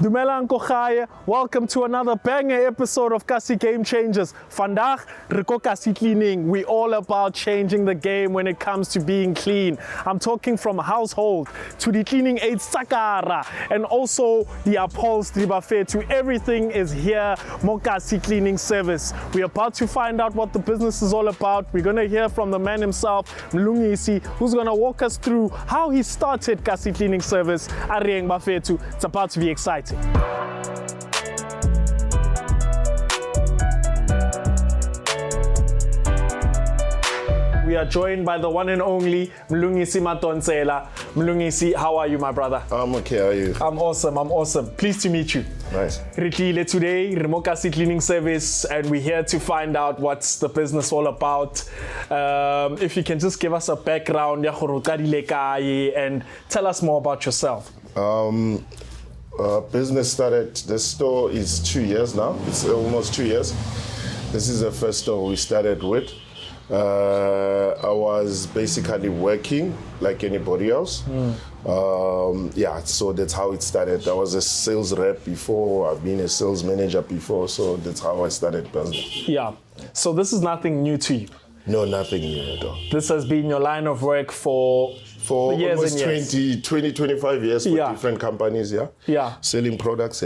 Dumelang Kogaye, welcome to another banger episode of Kasi Game Changers. Vandaag, Riko Kasi Cleaning. We all about changing the game when it comes to being clean. I'm talking from household to the cleaning aid Sakara and also the upholstery buffet to everything is here, Mokasi Cleaning Service. We're about to find out what the business is all about. We're going to hear from the man himself, Mlungisi, who's going to walk us through how he started Kasi Cleaning Service. Arieng Bafetu. It's about to be exciting. We are joined by the one and only Mlungisi Madonsela. Mlungisi, how are you, my brother? I'm okay, how are you? I'm awesome. Pleased to meet you. Nice. Ritlile today, Mokasi Cleaning Service, and we're here to find out what's the business all about. If you can just give us a background, and tell us more about yourself. Business started, the store is 2 years now. It's almost 2 years. This is the first store we started with. I was basically working like anybody else. So that's how it started. I was a sales rep before, I've been a sales manager before, so that's how I started business. Yeah, so this is nothing new to you? No, nothing new at all. This has been your line of work for years almost and years. 25 years for different companies, selling products,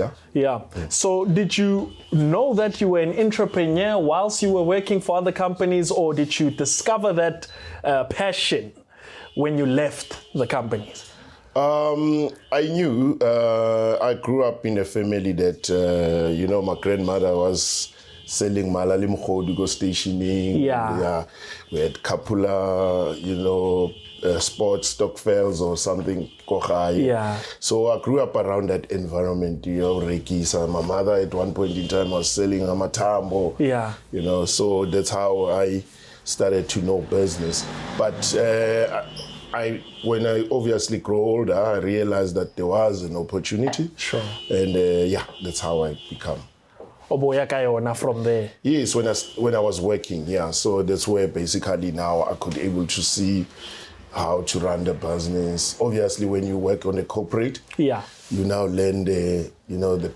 So did you know that you were an entrepreneur whilst you were working for other companies, or did you discover that passion when you left the companies? I knew, I grew up in a family that, my grandmother was selling malalim go stationing. We had Kapula, sports stock fairs or something. So I grew up around that environment, Reiki. My mother at one point in time was selling amatambo. So that's how I started to know business. But when I obviously grew older, I realized that there was an opportunity. Sure. And that's how I become. From there? Yes, when I was working, so that's where basically now I could able to see how to run the business. Obviously, when you work on a corporate, you now learn the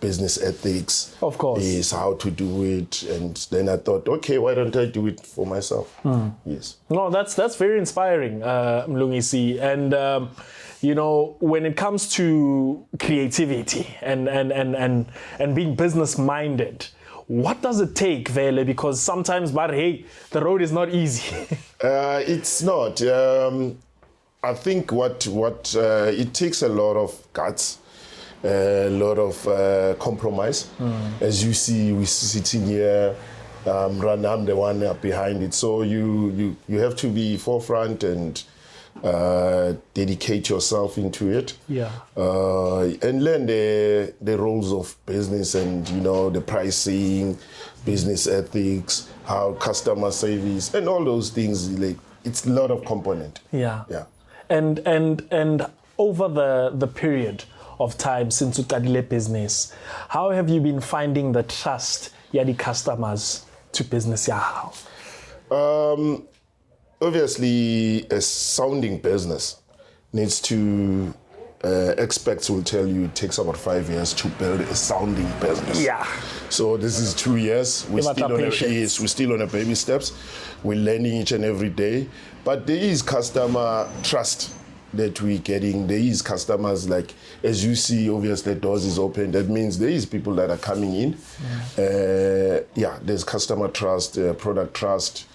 business ethics. Of course. Yes, how to do it. And then I thought, okay, why don't I do it for myself? Yes. No, that's very inspiring, Mlungisi. And when it comes to creativity and being business-minded, what does it take, Vele? Because sometimes, the road is not easy. It's not. I think what it takes a lot of guts, a lot of compromise. As you see, we're sitting here. I'm the one behind it. So you have to be forefront and dedicate yourself into it, and learn the roles of business and the pricing, business ethics, how customer service, and all those things. Like, it's a lot of component. And over the period of time since you started business, how have you been finding the trust the customers to business? Obviously, a sounding business needs to, experts will tell you it takes about 5 years to build a sounding business. So this is 2 years. We're still on a baby steps. We're learning each and every day. But there is customer trust that we're getting. There is customers, like, as you see, obviously, doors is open. That means there is people that are coming in. There's customer trust, product trust.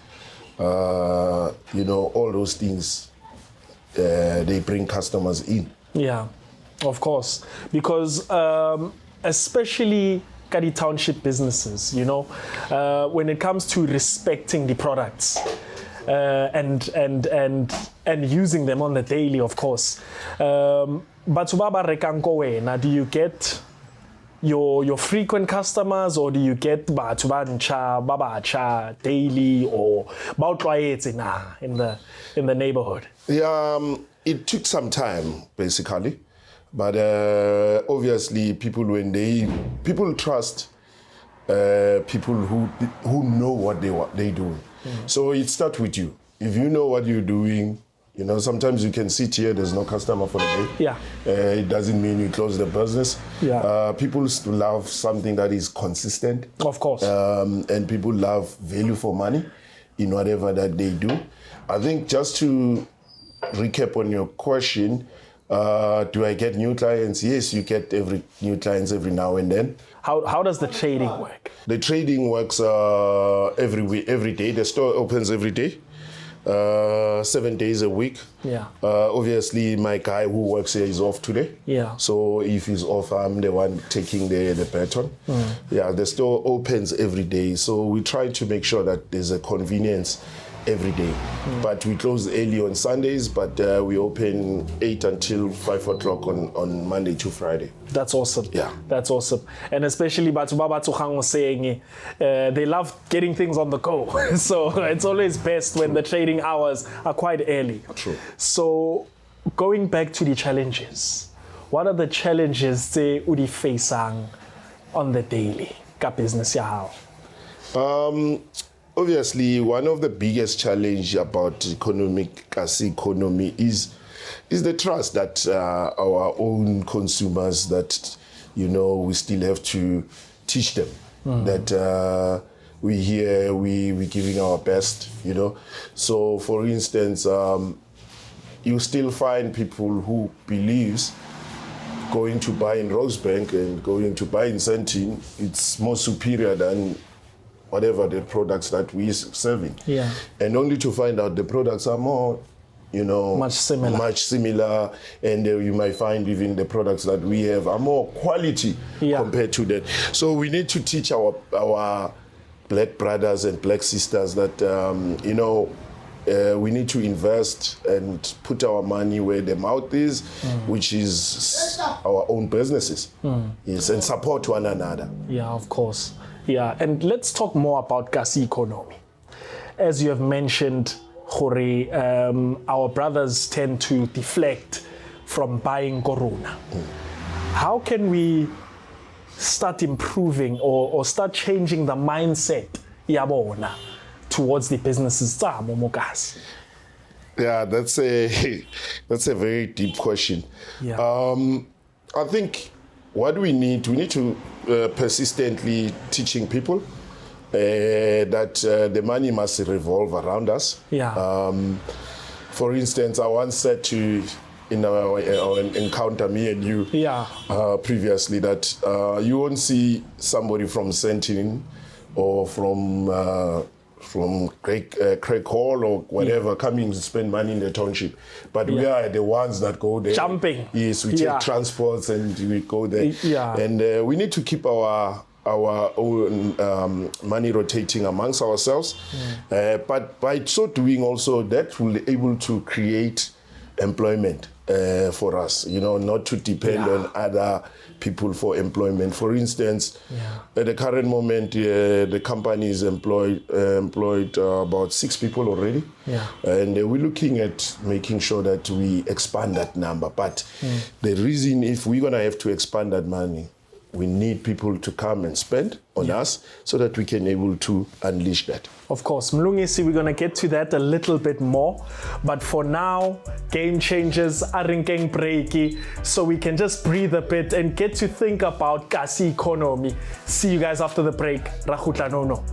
All those things, they bring customers in. Yeah, of course. Because especially Kadi Township businesses, when it comes to respecting the products and using them on the daily, of course. But do you get your frequent customers, or do you get babacha daily, or in the neighborhood? It took some time, basically, but obviously people trust people who know what they do. So it starts with you. If you know what you're doing, You know, sometimes you can sit here, there's no customer for the day. Yeah. It doesn't mean you close the business. Yeah. People still love something that is consistent. Of course. And people love value for money in whatever that they do. I think just to recap on your question, do I get new clients? Yes, you get new clients every now and then. How does the trading work? The trading works every day. The store opens every day, 7 days a week. Yeah. Obviously, my guy who works here is off today. Yeah. So if he's off, I'm the one taking the baton. Yeah, the store opens every day. So we try to make sure that there's a convenience every day. But we close early on Sundays, but we open 8 until 5 o'clock on Monday to Friday. That's awesome. Yeah. That's awesome. And especially Batsu Baba Tukhang was saying, they love getting things on the go. So it's always best when the trading hours are quite early. True. So going back to the challenges, what are the challenges that udi facing on the daily ka business ya hao? Obviously, one of the biggest challenge about kasi economy is the trust that our own consumers, that, you know, we still have to teach them that we here, we giving our best, you know. So, for instance, you still find people who believes going to buy in Rosebank and going to buy in Sentin, it's more superior than whatever the products that we serving. Yeah. And only to find out the products are more, you know, much similar, and you might find even the products that we have are more quality compared to that. So we need to teach our black brothers and black sisters that you know, we need to invest and put our money where the mouth is, which is our own businesses. Yes, and support one another. Yeah, of course. Yeah, and let's talk more about kasi economy. As you have mentioned, Khore, our brothers tend to deflect from buying Corona. How can we start improving or start changing the mindset yabona towards the businesses? Yeah, that's a very deep question. Yeah. I think what we need to persistently teaching people that the money must revolve around us. Yeah. For instance, I once said to in our encounter, me and you, previously, that you won't see somebody from Sentin or from Craig Hall or whatever coming to spend money in the township, but we are the ones that go there. Jumping. Yes, we take transports and we go there. Yeah. And we need to keep our own money rotating amongst ourselves. But by so doing also, that will be able to create employment for us, you know, not to depend on other people for employment. For instance, at the current moment, the company is employed about 6 people already. And we're looking at making sure that we expand that number. But the reason, if we're going to have to expand that money, we need people to come and spend on us so that we can able to unleash that. Of course, Mlungisi, we're going to get to that a little bit more. But for now, Game Changers are ringing breaky, so we can just breathe a bit and get to think about kasi economy. See you guys after the break. Rahutla no.